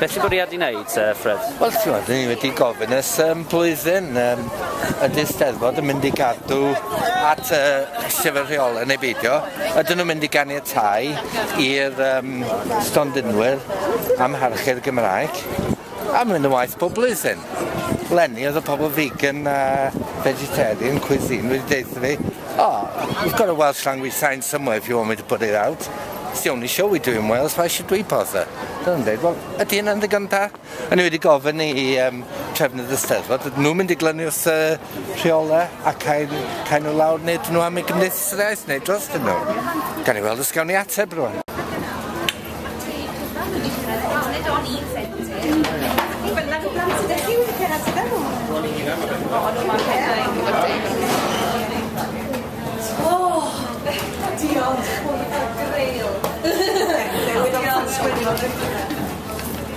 Beth ti'n bwriad i wneud, Fred? Wel, ti'n gwybod, ni wedi gofyn ys blwyddyn ydy Steddfod yn mynd i gadw at llyfr rheolau neu beidio. Ydyn nhw'n mynd i ganiatáu i'r stondinwyr am harchu'r Gymraeg. A mynd yn waith bob blwyddyn. Lenny oedd y pobl vegan a vegetarian cuisine wedi deud fi, you've got a Welsh language sign somewhere if you want me to put it out. It's the only show we do in Wales, why should we bother? Dyna'n dweud, wel, ydy hynna'n ddigon da? A ni wedi gofyn i trefnydd y Steddfod, ydyn nhw'n mynd i glynu wrth rheolau a cael nhw lawr neu ydyn nhw am eu gymdeithas yr iaith neu dros dyn nhw. Gan i weld os gawn ni ateb rwan.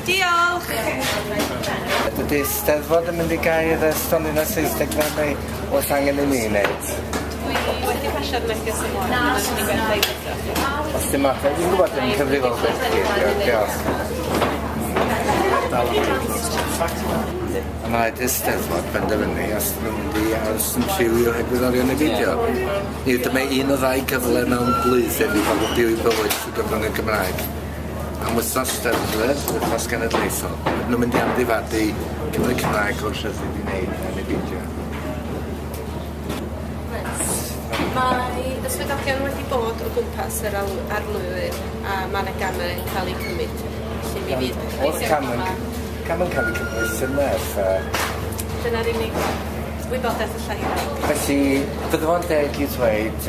Diolch! Ydy Steddfod yn mynd i gael Stondinau Saesneg na neu oes angen i ni wneud? Dwi wedi pasio'r neges ymlaen, dwi'n mynd i gwerthu eto. Os dim ateb, dwi'n gwybod yn cyfrifol beth chi, diolch. A mae ydy Steddfod benderfynu os dwi'n mynd i aros yn lliwio hegwyddorion y fideo. Dyma un o ddau gyfle mewn blwyddyn i bobl byw i bywyd trwy gyfrwng y Gymraeg. Am wythnos Steddfod, wythnos genedlaethol. Nhw'n mynd i amddifadu Cymru Cymraeg o'r rhyddid i wneud yn y fideo. Mae yswydogion wedi bod o gwmpas yr arlwywyr a mae yna gamau yn cael eu cymryd. O'r cam yn cael ei cymryd sy'n nerf. Dyna'r unig wybodaeth y llai. Felly, bydde fo'n deg i ddweud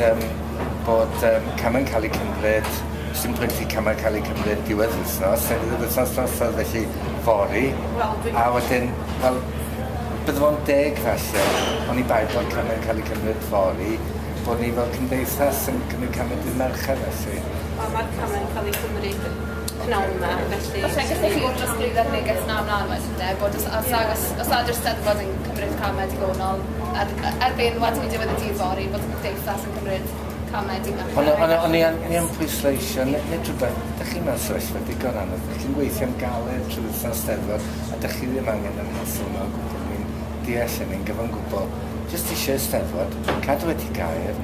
bod cam yn cael ei cymryd, sy'n pwynt i cam yn cael ei cymryd diwedd wythnos, wythnos drosodd felly fori, a wedyn, wel, bydde fo'n deg falle, ond i baid bod cam yn cael ei cymryd fori, bod ni fel cymdeithas yn cymryd cymryd i'r merched felly. Mae'r cam yn cael ei cymryd pnawn yma, felly... Os ydych chi'n drosglwyddo'r neges na ymlaen wedyn, bod os adr Steddfod yn cymryd camau digonol, erbyn wedyn i diwedd y dydd fori, bod y cymdeithas yn cymryd camau digonol. Ond ni yn pwysleisio, nid rhywbeth, ydych chi'n mewn sefyllfa digon anodd, ydych chi'n gweithio am galed trwy wythnos Steddfod, a ydych chi ddim angen yn hysl mewn gwbl, ni'n deall ni'n gyfan gwbl. Jyst eisiau Steddfod, cadw wedi gair,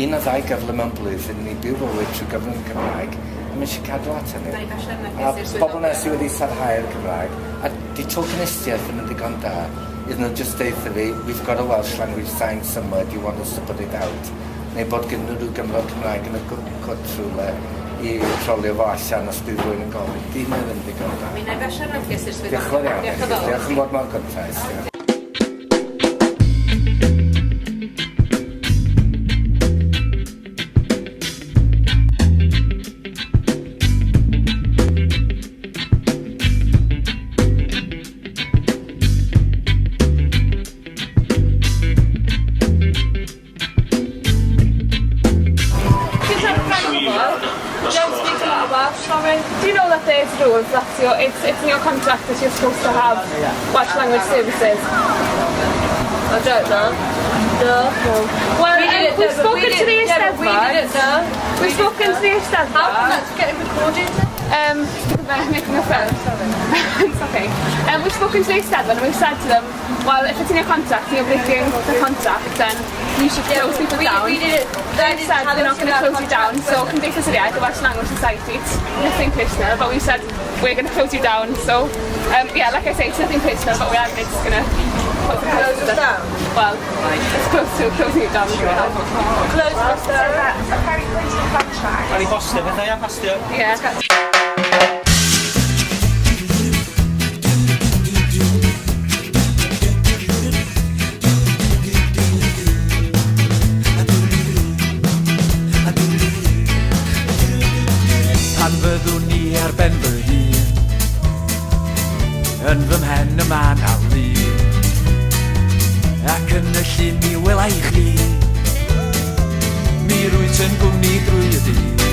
un o ddau gyfle mewn blwyddyn, ni byw bywyd trwy gyfrwng y Gymraeg, a mae eisiau cadw at hynny. A bobl nes i wedi sarhau'r Gymraeg, a di tokenistiaeth yn digon da, iddyn nhw just deitha fi, we've got a Welsh language sign somewhere, do you want us to put it out? Neu bod gyda nhw Gymro Cymraeg yn y cwt trwle i trolio fo allan os bydd rhywun yn gofyn. Di hynny ddim digon da. Mi na i basio neges i'r swyddog. Diolch yn fawr iawn. Diolch yn fawr mor gwrtais. Do you know that there's rules that it's in your contract that you're supposed to have Welsh language services? I don't know. No. Well, we've spoken to the Eisteddfod. We've spoken to the Eisteddfod. How can that get recorded? Because I'm making a film. It's okay. We've spoken to the Eisteddfod and we've said to them, well, if it's in your contract and you're breaking the contract, then you should close people down. They've said they're not going to close you down, so Cymdeithas yr Iaith, the Welsh Language Society, it's nothing personal, but we've said we're going to close you down. So, yeah, like I say, it's nothing personal, but we are just going to close it down. Well, it's close to closing it down as well. Close it down. Apparently, it's in the contract. Ar ei postio, beth ai am postio? Yeah. Pan fyddwn ni ar ben fy hun Yn fy mhen y man a lun, ac yn y llun mi wela i chi. Mi rwyt yn gwmni drwy y dydd,